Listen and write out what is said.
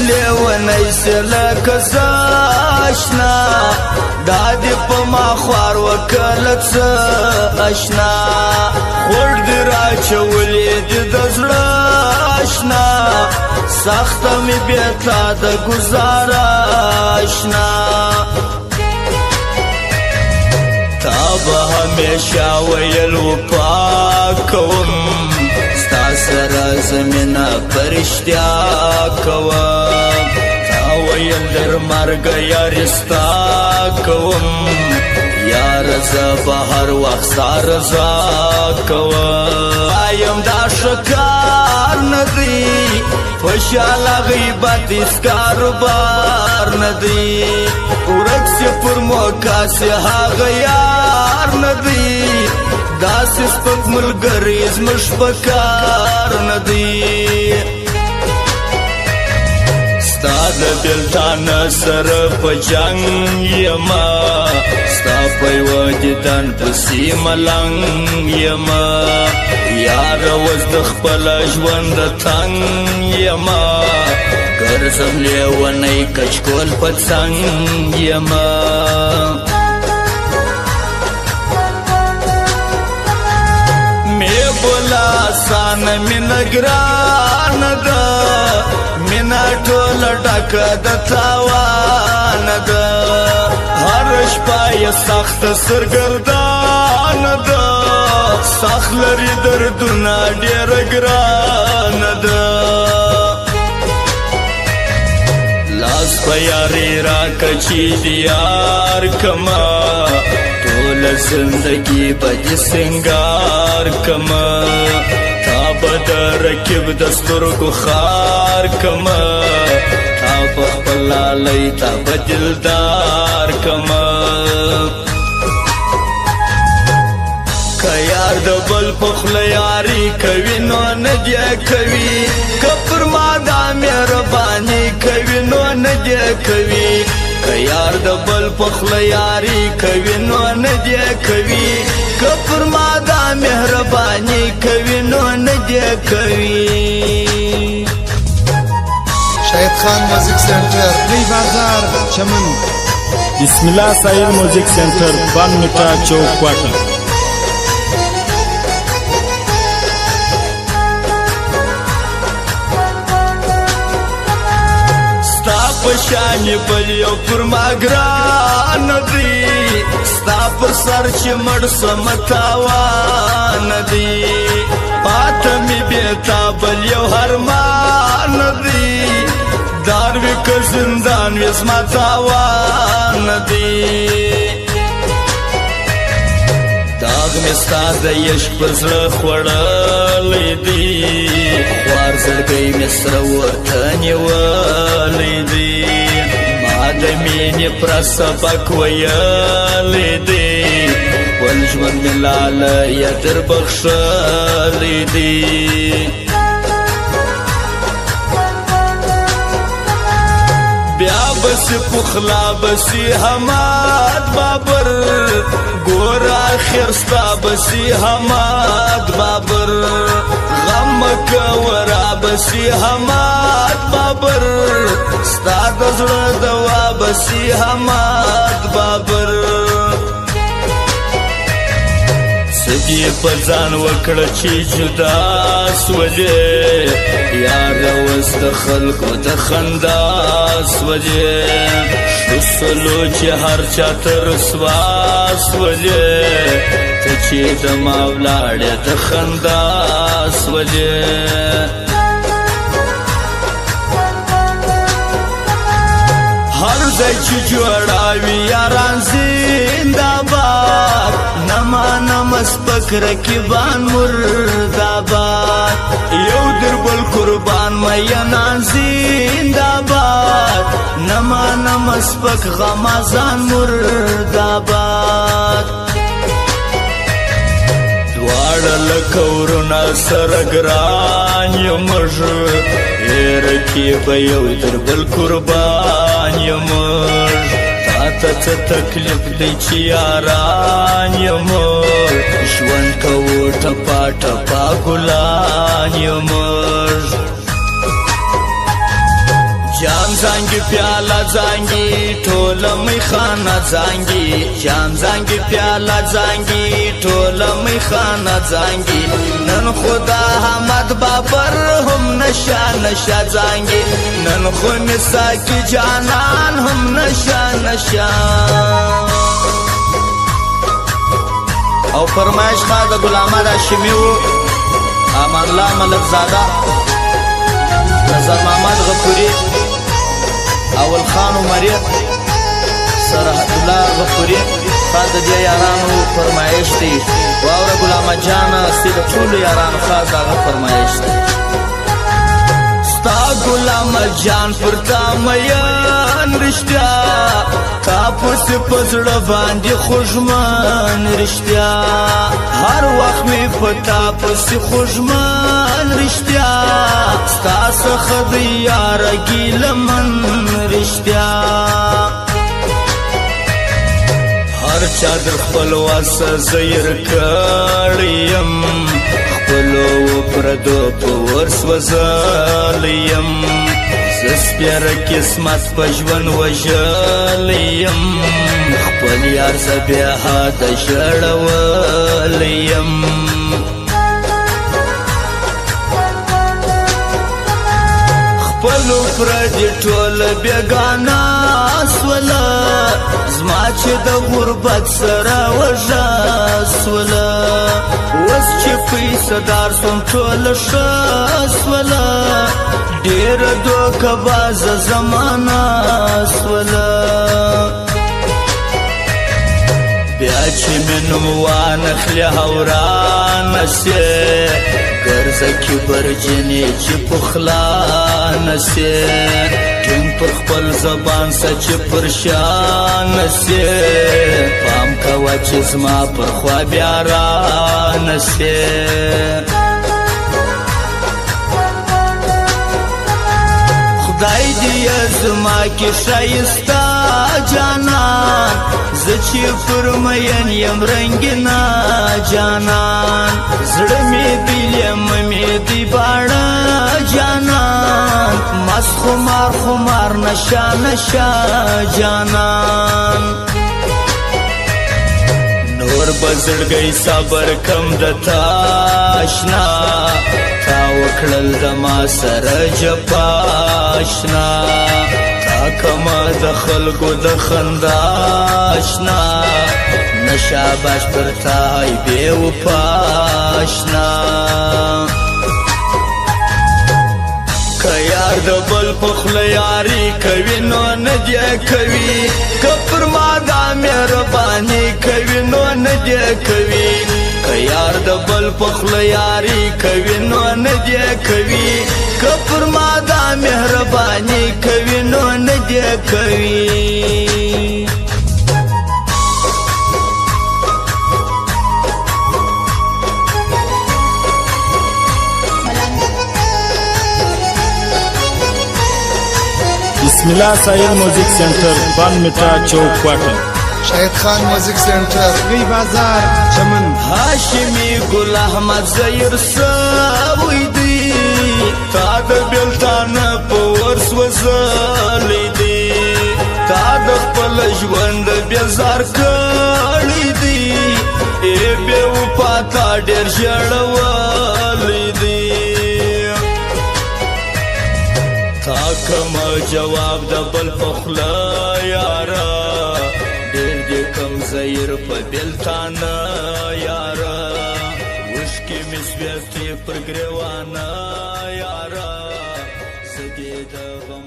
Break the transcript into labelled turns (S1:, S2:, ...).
S1: لیونی سی لکه زاشنا دا دی پا ما خوار وکلت اشنا خور دی را چولی دی دزراشنا سخت می بیتا دا گزاراشنا تابا همیشا ویل و پاکوم ستا سر زمین پرشتیا کوم تا ویل در مرگ یارستا کوم یار زبا هر وقت سارزا کوم آیم دا شکار ندی خوشالا غیبت اس کاروبار ندی ورک سی پر موقع سی ها غیار ندی داس سپک ملگریز مشبکار ندی ستا د بیلتان سر په جنگ یما ستا په دیدن پسی ملنګ یما یار وز د خپل ژوند تنګ یما ګرځم لیونی کچکول په څنګ یما بولا سان من گران دا منا ټول ډک د تاوان دا هر شپه سخت سرګردان دا سخت لري دردونه ډېر ګران دا لاس په یاري را کچی دیار کما ټول زندگی بد سنگار کما تا بد رکب دسترګو خار کما تا په خپل لالی تا بدلدار کما کيار د بل پخل یاری کوي نو نه دی کوي کفر ما دا مهرباني کوي نو نه دی کوي کيار د بل پخل یاری کوي نو نه دی کوي کفر ما دا مهرباني کوي نو نه دی کوي
S2: شاهد خان موزیک سنټر
S3: نی بازار چمن بسم الله سایل موزیک سنټر بان میټا چوک کوټه
S1: پشانی بل یو پر ما ګران دی ستا پر سر چې مړ سم تاوان دی پات می بیتا بل یو هرمان دی دار وی که زندان وی زما تاوان دی داغ می ستا د عشق پر زړه خوړلی دی خوار زړګی می سره ورته نیولی دی ما د مینې پر سبق ویلی دی ول ژوند مې لاله یا در بخښلی دی بیا بسی پخلا بسی حماد بابر گور آخر ستا بسی حماد بابر غم کورا بسی حماد بابر ستا دزړه دوا بسی حماد بابر سدی پزان وکړه چې جدا سوځي یار اوس د خلکو د خندا سوځي شسلو چې هر چا تر رسوا سوځي ته چې د ما ولاړې د خندا سوځي هر ځای چې جوړاوي یاران زنده‌باد سپک رکیبان مرداباد یو در بل قربان میانان زنداباد نمانم سپک غمازان مرداباد دوار لکورنا سرگران یمج ایرکی بیو در بل قربان یمج تا تکلیف دی چی یاران یمر ژوند کوو ټپا ټپا ګلان یمر جام زنگی پیالا زنگی ټول می خانه زنگی جام زنگی پیالا زنگی ټول می خانه زنگی نن خدا حمد بابر هم نشا نشا زنگی نن خو مساکی جانان هم نشا نشا او فرمایش خواه دا غلام هاشمی و امان الله ملک زاده نظر محمد غفوری اول خان عمری سرحد الله غفوری خاص د یارانو فرمایش دی واوره غلام جان سید ټول یارانو خاص هغه فرمایش دی ستا غلام جان پرتا میان رشتیا تا پس پزړه باندې خوشمان رشتیا هر وخت می پتا پس خوشمان رشتیا ستا څخه د یار ګیلمن رشتیا هر چا در خپل واسه زیر کړیم خپلو پردو په ورس وزالیم زسپیر قسمت په ژوند وژلیم خپل یار زه بیا هاته ژړولیم خپلو پردي ټول بېګانه سوله زما چې د غربت سره وژه سوله اوس چې پیسه‌دار سوم ټوله ښه سوله ډېره دوکهبازه زمانه سوله بیا چې مې نوم وانخلې حورانه سې ګرځه کبرجنې چې پخلا نسې ټینګ پر خپل زبان سه چې پر شان نسې پام کوه چې زما پر خوا بیا را نسې خدای دې زما کې ښایسته جانان زه چې پر مین یم رنګینا جانان زړه مې دی لیم مې دی باڼه جانان مست خمار خمار نشا نشا جانان نور بزړګی صبر کم د تاشنا تا وکړل د ما سره جپاشنا تا کما د خلکو د خنداشنا نشاباش پر تای بے وپاشنا که یار د بل پخله یاری کوي نو نه دی کوي که پر ما دا مهرباني کوي نو نه دی کوي که یار د بل پخله یاری کوي نو نه دی کوي که پر ما دا مهرباني کوي نو نه دی کوي
S3: بسم الله ساحل میوزک سنٹر 1 میٹر چوک پاٹن
S2: شاهد خان میوزک سنٹر
S3: وی بازار چمن
S1: هاشمی ګل احمد زیر سوی دی تا د بلتان په ورس وزلی دی تا د خپل ژوند بیزار کړی دی ای بے وفا تا ډېر ژړولی دی تا کم جواب د بل پخلا یارا ډېر دې کم زیر په بلتانه یارا وشکې مې سوېستې پر ګریوانه یارا زه دې د غم